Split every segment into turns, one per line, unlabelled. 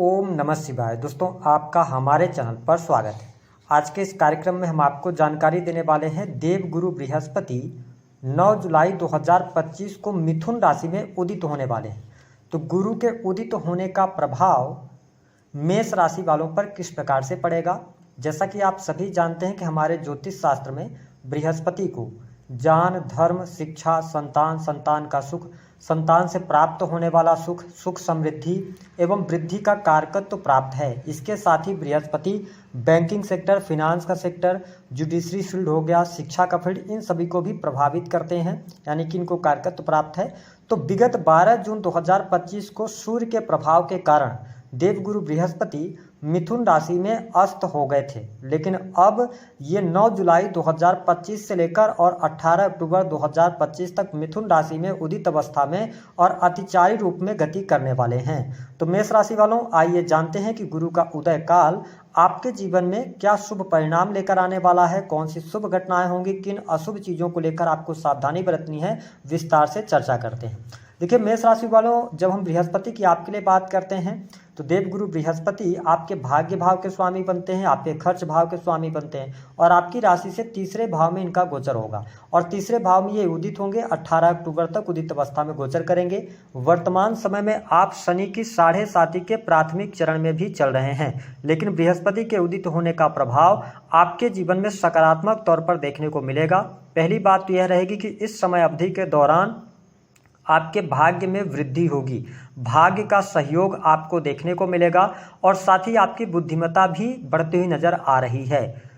ओम नमः शिवाय। दोस्तों, आपका हमारे चैनल पर स्वागत है। आज के इस कार्यक्रम में हम आपको जानकारी देने वाले हैं देवगुरु बृहस्पति 9 जुलाई 2025 को मिथुन राशि में उदित होने वाले हैं। तो गुरु के उदित होने का प्रभाव मेष राशि वालों पर किस प्रकार से पड़ेगा। जैसा कि आप सभी जानते हैं कि हमारे ज्योतिष शास्त्र में बृहस्पति को ज्ञान, धर्म, शिक्षा, संतान, संतान का सुख, संतान से प्राप्त होने वाला सुख, सुख समृद्धि एवं वृद्धि का कारकत्व प्राप्त है। इसके साथ ही बृहस्पति बैंकिंग सेक्टर, फिनांस का सेक्टर, जुडिशरी फील्ड हो गया, शिक्षा का फील्ड, इन सभी को भी प्रभावित करते हैं, यानी कि इनको कारकत्व प्राप्त है। तो विगत 12 जून 2025 को सूर्य के प्रभाव के कारण देवगुरु बृहस्पति मिथुन राशि में अस्त हो गए थे, लेकिन अब ये 9 जुलाई 2025 से लेकर और 18 अक्टूबर 2025 तक मिथुन राशि में उदित अवस्था में और अतिचारी रूप में गति करने वाले हैं। तो मेष राशि वालों, आइए जानते हैं कि गुरु का उदय काल आपके जीवन में क्या शुभ परिणाम लेकर आने वाला है, कौन सी शुभ घटनाएं होंगी, किन अशुभ चीज़ों को लेकर आपको सावधानी बरतनी है, विस्तार से चर्चा करते हैं। देखिए मेष राशि वालों, जब हम बृहस्पति की आपके लिए बात करते हैं तो देवगुरु बृहस्पति आपके भाग्य भाव के स्वामी बनते हैं, आपके खर्च भाव के स्वामी बनते हैं और आपकी राशि से तीसरे भाव में इनका गोचर होगा और तीसरे भाव में ये उदित होंगे। 18 अक्टूबर तक उदित अवस्था में गोचर करेंगे। वर्तमान समय में आप शनि की 7.5 के प्राथमिक चरण में भी चल रहे हैं, लेकिन बृहस्पति के उदित होने का प्रभाव आपके जीवन में सकारात्मक तौर पर देखने को मिलेगा। पहली बात तो यह रहेगी कि इस समय अवधि के दौरान आपके भाग्य में वृद्धि होगी, भाग्य का सहयोग आपको देखने को मिलेगा और साथ ही आपकी बुद्धिमत्ता भी बढ़ती हुई नजर आ रही है।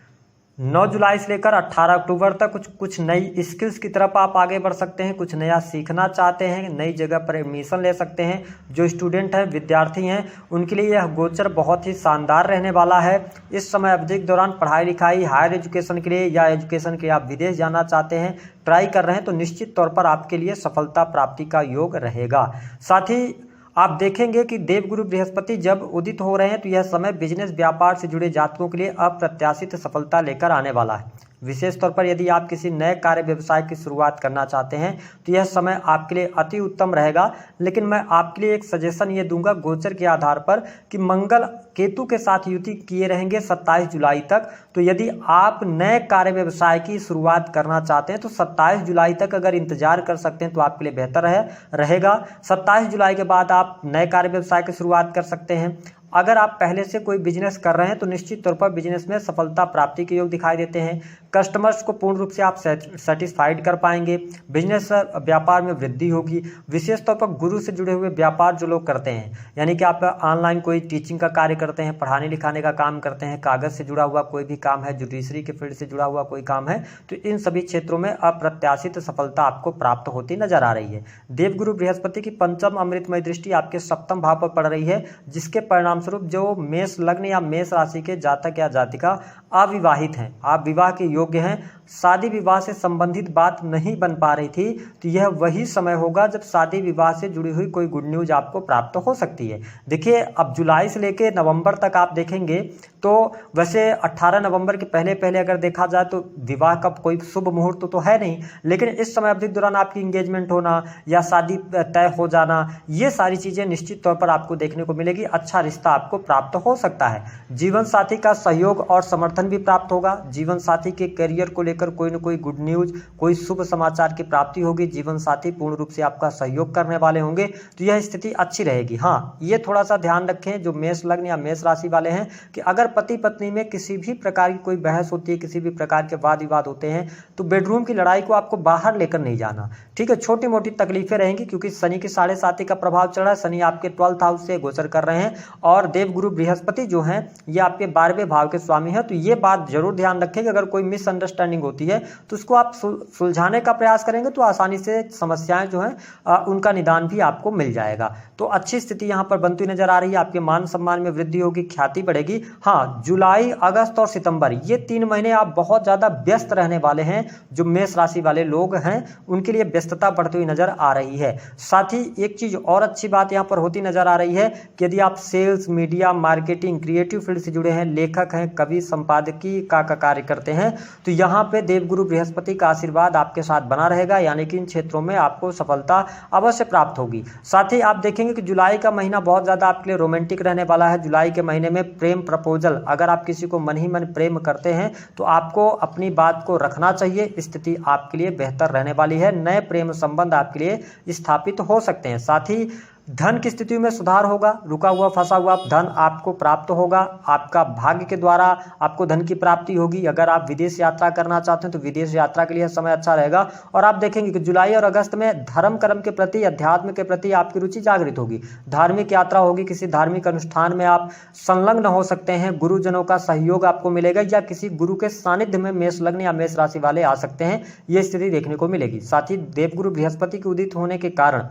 9 जुलाई से लेकर 18 अक्टूबर तक कुछ नई स्किल्स की तरफ आप आगे बढ़ सकते हैं, कुछ नया सीखना चाहते हैं, नई जगह पर एडमिशन ले सकते हैं। जो स्टूडेंट हैं, विद्यार्थी हैं, उनके लिए यह गोचर बहुत ही शानदार रहने वाला है। इस समय अवधि के दौरान पढ़ाई लिखाई, हायर एजुकेशन के लिए या एजुकेशन के लिए आप विदेश जाना चाहते हैं, ट्राई कर रहे हैं, तो निश्चित तौर पर आपके लिए सफलता प्राप्ति का योग रहेगा। साथ ही आप देखेंगे कि देवगुरु बृहस्पति जब उदित हो रहे हैं तो यह समय बिजनेस व्यापार से जुड़े जातकों के लिए अप्रत्याशित सफलता लेकर आने वाला है। विशेष तौर पर यदि आप किसी नए कार्य व्यवसाय की शुरुआत करना चाहते हैं तो यह समय आपके लिए अति उत्तम रहेगा। लेकिन मैं आपके लिए एक सजेशन ये दूंगा गोचर के आधार पर कि मंगल केतु के साथ युति किए रहेंगे 27 जुलाई तक। तो यदि आप नए कार्य व्यवसाय की शुरुआत करना चाहते हैं तो 27 जुलाई तक अगर इंतजार कर सकते हैं तो आपके लिए बेहतर रहेगा। 27 जुलाई के बाद आप नए कार्य व्यवसाय की शुरुआत कर सकते हैं। अगर आप पहले से कोई बिजनेस कर रहे हैं तो निश्चित तौर पर बिजनेस में सफलता प्राप्ति के योग दिखाई देते हैं। कस्टमर्स को पूर्ण रूप से आप सेटिस्फाइड कर पाएंगे, बिजनेस व्यापार में वृद्धि होगी। विशेष तौर पर गुरु से जुड़े हुए व्यापार जो लोग करते हैं, यानी कि आप ऑनलाइन कोई टीचिंग का कार्य करते हैं, पढ़ाने लिखाने का काम करते हैं, कागज से जुड़ा हुआ कोई भी काम है, जुडिशरी के फील्ड से जुड़ा हुआ कोई काम है, तो इन सभी क्षेत्रों में अप्रत्याशित सफलता आपको प्राप्त होती नजर आ रही है। देवगुरु बृहस्पति की पंचम अमृतमय दृष्टि आपके सप्तम भाव पर पड़ रही है, जिसके परिणाम स्वरूप जो मेष लग्न या मेष राशि के जातक या जातिका अविवाहित हैं, आप विवाह के योग्य हैं, शादी विवाह से संबंधित बात नहीं बन पा रही थी, तो यह वही समय होगा जब शादी विवाह से जुड़ी हुई कोई गुड न्यूज आपको प्राप्त हो सकती है। देखिए अब जुलाई से लेकर नवंबर तक आप देखेंगे तो वैसे 18 नवंबर के पहले पहले अगर देखा जाए तो विवाह का कोई शुभ मुहूर्त तो है नहीं, लेकिन इस समय अवधि के दौरान आपकी इंगेजमेंट होना या शादी तय हो जाना, ये सारी चीजें निश्चित तौर पर आपको देखने को मिलेगी। अच्छा रिश्ता आपको प्राप्त हो सकता है। जीवन साथी का सहयोग और समर्थन भी प्राप्त होगा। जीवन साथी के करियर को लेकर कोई न कोई गुड न्यूज, कोई शुभ समाचार की प्राप्ति होगी। जीवन साथी पूर्ण रूप से आपका सहयोग करने वाले होंगे, तो यह स्थिति अच्छी रहेगी। हाँ, ये थोड़ा सा ध्यान रखें जो मेष लग्न या मेष राशि वाले हैं कि अगर पति पत्नी में किसी भी प्रकार की कोई बहस होती है, किसी भी प्रकार के वाद विवाद होते हैं, तो बेडरूम की लड़ाई को आपको बाहर लेकर नहीं जाना, ठीक है। छोटी मोटी तकलीफें रहेंगी क्योंकि शनि की 7.5 का प्रभाव चल रहा है। शनि आपके 12th हाउस से गोचर कर रहे हैं और देवगुरु बृहस्पति जो हैं ये आपके 12वें भाव के स्वामी हैं। तो ये बात जरूर ध्यान रखें कि अगर कोई मिसअंडरस्टैंडिंग होती है तो उसको आप सुलझाने का प्रयास करेंगे तो आसानी से समस्याएं जो हैं उनका निदान भी आपको मिल जाएगा। तो अच्छी स्थिति यहाँ पर बनती नजर आ रही है। आपके मान सम्मान में वृद्धि होगी, ख्याति बढ़ेगी। हाँ, जुलाई, अगस्त और सितंबर ये 3 महीने आप बहुत ज्यादा व्यस्त रहने वाले हैं। जो मेष राशि वाले लोग हैं उनके लिए व्यस्तता बढ़ती हुई नजर आ रही है। साथ ही एक चीज और अच्छी बात यहाँ पर होती नजर आ रही है कि यदि आप sales, media, marketing, creative field से जुड़े हैं, लेखक हैं, कवि, संपादकीय का कार्य करते हैं, तो यहाँ पे देवगुरु बृहस्पति का आशीर्वाद आपके साथ बना रहेगा, यानी कि इन क्षेत्रों में आपको सफलता अवश्य प्राप्त होगी। साथ ही आप देखेंगे कि जुलाई का महीना बहुत ज़्यादा आपके लिए रोमांटिक रहने वाला है। जुलाई के महीने में प्रेम प्रपोजल, अगर आप किसी को मन ही मन प्रेम करते हैं तो आपको अपनी बात को रखना चाहिए। स्थिति आपके लिए बेहतर रहने वाली है। नए प्रेम संबंध आपके लिए स्थापित हो सकते हैं। साथ ही धन की स्थिति में सुधार होगा। रुका हुआ फंसा हुआ धन आपको प्राप्त होगा। आपका भाग्य के द्वारा आपको धन की प्राप्ति होगी। अगर आप विदेश यात्रा करना चाहते हैं तो विदेश यात्रा के लिए समय अच्छा रहेगा। और आप देखेंगे कि जुलाई और अगस्त में धर्म कर्म के प्रति, अध्यात्म के प्रति आपकी रुचि जागृत होगी। धार्मिक यात्रा होगी, किसी धार्मिक अनुष्ठान में आप संलग्न हो सकते हैं। गुरुजनों का सहयोग आपको मिलेगा या किसी गुरु के सानिध्य में मेष लग्न या मेष राशि वाले आ सकते हैं। ये स्थिति देखने को मिलेगी। साथ ही देवगुरु बृहस्पति के उदित होने के कारण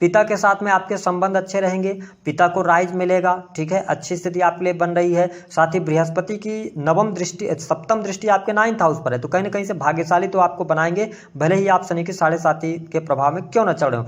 पिता के साथ में आपके संबंध अच्छे रहेंगे। पिता को राइज मिलेगा, ठीक है, अच्छी स्थिति आपके लिए बन रही है। साथ ही बृहस्पति की सप्तम दृष्टि आपके 9th हाउस पर है, तो कहीं ना कहीं से भाग्यशाली तो आपको बनाएंगे, भले ही आप शनि के 7.5 के प्रभाव में क्यों न चढ़े हो।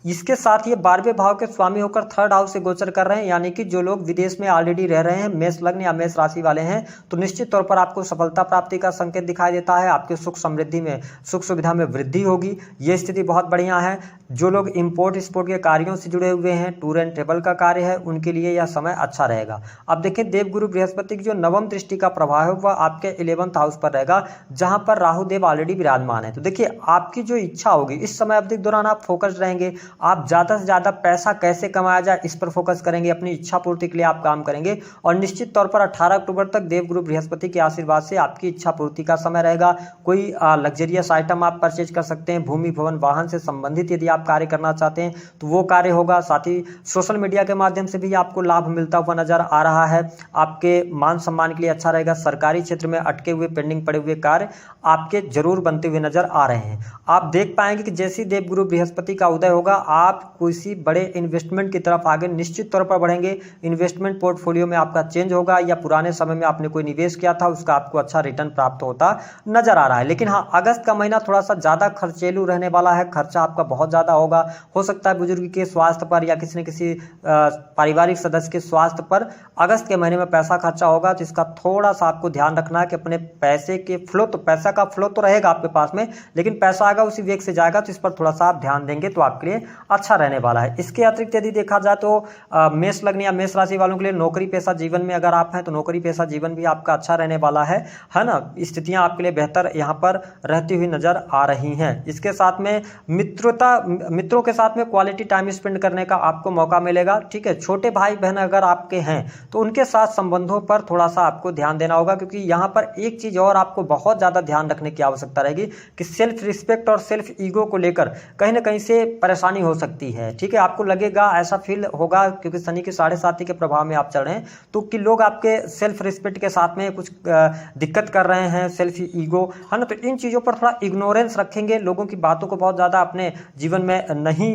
इसके साथ ये 12वें भाव के स्वामी होकर 3rd हाउस से गोचर कर रहे हैं, यानी कि जो लोग विदेश में ऑलरेडी रह रहे हैं, मेष लग्न या मेष राशि वाले हैं, तो निश्चित तौर पर आपको सफलता प्राप्ति का संकेत दिखाई देता है। आपके सुख समृद्धि में, सुख सुविधा में वृद्धि होगी। ये स्थिति बहुत बढ़िया है। जो लोग इंपोर्ट एक्सपोर्ट के कार्यों से जुड़े हुए हैं, टूर एंड ट्रेवल का कार्य है, उनके लिए यह समय अच्छा रहेगा। अब देखिए, देवगुरु बृहस्पति की जो 9वीं दृष्टि का प्रभाव है वह आपके 11th हाउस पर रहेगा, जहां पर राहु देव ऑलरेडी विराजमान है। तो देखिए, आपकी जो इच्छा होगी इस समय अवधि के दौरान आप फोकस रहेंगे। आप ज्यादा से ज्यादा पैसा कैसे कमाया जाए इस पर फोकस करेंगे। अपनी इच्छा पूर्ति के लिए आप काम करेंगे और निश्चित तौर पर 18 अक्टूबर तक देवगुरु बृहस्पति के आशीर्वाद से आपकी इच्छा पूर्ति का समय रहेगा। कोई लग्जरियस आइटम आप परचेज कर सकते हैं। भूमि भवन वाहन से संबंधित यदि आप कार्य करना चाहते हैं तो वो कार्य होगा। साथ ही सोशल मीडिया के माध्यम से भी आपको लाभ मिलता हुआ नजर आ रहा है। आपके मान सम्मान के लिए अच्छा रहेगा। सरकारी क्षेत्र में अटके हुए, पेंडिंग पड़े हुए कार्य आपके जरूर बनते हुए नजर आ रहे हैं। आप देख पाएंगे कि जैसे ही देवगुरु बृहस्पति का उदय होगा, आप किसी बड़े इन्वेस्टमेंट की तरफ आगे निश्चित तौर पर बढ़ेंगे। इन्वेस्टमेंट पोर्टफोलियो में आपका चेंज होगा या पुराने समय में आपने कोई निवेश किया था उसका आपको अच्छा रिटर्न प्राप्त होता नजर आ रहा है। लेकिन हाँ, अगस्त का महीना थोड़ा सा ज्यादा खर्चेलू रहने वाला है। खर्चा आपका बहुत ज्यादा होगा। हो सकता है बुजुर्ग के स्वास्थ्य पर या किसी न किसी पारिवारिक सदस्य के स्वास्थ्य पर अगस्त के महीने में पैसा खर्चा होगा। तो इसका थोड़ा सा आपको ध्यान रखना है कि अपने पैसे के फ्लो, तो पैसा का फ्लो तो रहेगा आपके पास में, लेकिन पैसा आएगा उसी वेग से जाएगा, तो इस पर थोड़ा सा आप ध्यान देंगे तो आपके लिए अच्छा रहने वाला है। इसके अतिरिक्त यदि देखा जाए तो मेष लग्न या मेष राशि वालों के लिए नौकरी पेशा जीवन में अगर आप हैं तो नौकरी पेशा जीवन भी आपका अच्छा रहने वाला है ना। स्थितियां आपके लिए बेहतर यहाँ पर रहती हुई नजर आ रही हैं। इसके साथ में मित्रों के साथ में क्वालिटी टाइम स्पेंड करने का आपको मौका मिलेगा, ठीक है। छोटे भाई बहन अगर आपके हैं तो उनके साथ संबंधों पर थोड़ा सा आपको ध्यान देना होगा, क्योंकि यहाँ पर एक चीज और आपको बहुत ज्यादा ध्यान रखने की आवश्यकता रहेगी कि सेल्फ रिस्पेक्ट और सेल्फ ईगो को लेकर कहीं ना कहीं से परेशानी हो सकती है, ठीक है। आपको लगेगा, ऐसा फील होगा क्योंकि शनि के 7.5 के प्रभाव में आप चल रहे हैं, तो कि लोग आपके सेल्फ रिस्पेक्ट के साथ में कुछ दिक्कत कर रहे हैं, सेल्फ ईगो, है ना। तो इन चीजों पर थोड़ा इग्नोरेंस रखेंगे, लोगों की बातों को बहुत ज्यादा अपने जीवन में नहीं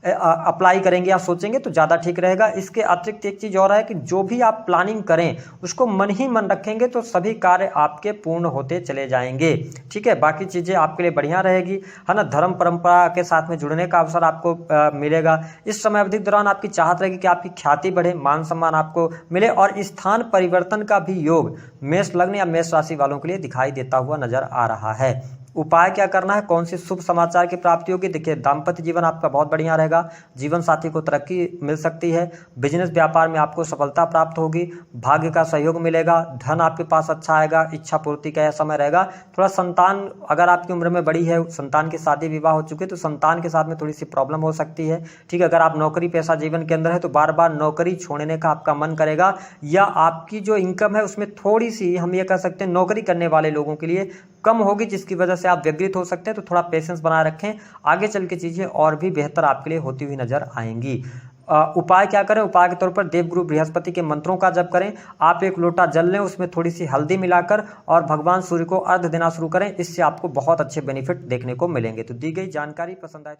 अप्लाई करेंगे या सोचेंगे तो ज्यादा ठीक रहेगा। इसके अतिरिक्त एक चीज और है कि जो भी आप प्लानिंग करें उसको मन ही मन रखेंगे तो सभी कार्य आपके पूर्ण होते चले जाएंगे, ठीक है। बाकी चीजें आपके लिए बढ़िया रहेगी, है ना। धर्म परंपरा के साथ में जुड़ने का अवसर आपको मिलेगा। इस समय अवधि के दौरान आपकी चाहत रहेगी कि आपकी ख्याति बढ़े, मान सम्मान आपको मिले और स्थान परिवर्तन का भी योग मेष लग्न या मेष राशि वालों के लिए दिखाई देता हुआ नजर आ रहा है। उपाय क्या करना है, कौन सी शुभ समाचार की प्राप्ति होगी? देखिए, दाम्पत्य जीवन आपका बहुत बढ़िया रहेगा। जीवन साथी को तरक्की मिल सकती है। बिजनेस व्यापार में आपको सफलता प्राप्त होगी। भाग्य का सहयोग मिलेगा। धन आपके पास अच्छा आएगा। इच्छा पूर्ति का यह समय रहेगा। थोड़ा संतान, अगर आपकी उम्र में बड़ी है, संतान की शादी विवाह हो चुके तो संतान के साथ में थोड़ी सी प्रॉब्लम हो सकती है, ठीक है। अगर आप नौकरी पेशा जीवन के अंदर है तो बार बार नौकरी छोड़ने का आपका मन करेगा, या आपकी जो इनकम है उसमें थोड़ी सी, हम ये कह सकते हैं, नौकरी करने वाले लोगों के लिए कम होगी, जिसकी वजह से आप व्यग्रित हो सकते हैं। तो थोड़ा पेशेंस बनाए रखें, आगे चल के चीजें और भी बेहतर आपके लिए होती हुई नजर आएंगी। उपाय क्या करें? उपाय के तौर पर देवगुरु बृहस्पति के मंत्रों का जप करें। आप एक लोटा जल लें, उसमें थोड़ी सी हल्दी मिलाकर और भगवान सूर्य को अर्घ देना शुरू करें। इससे आपको बहुत अच्छे बेनिफिट देखने को मिलेंगे। तो दी गई जानकारी पसंद आए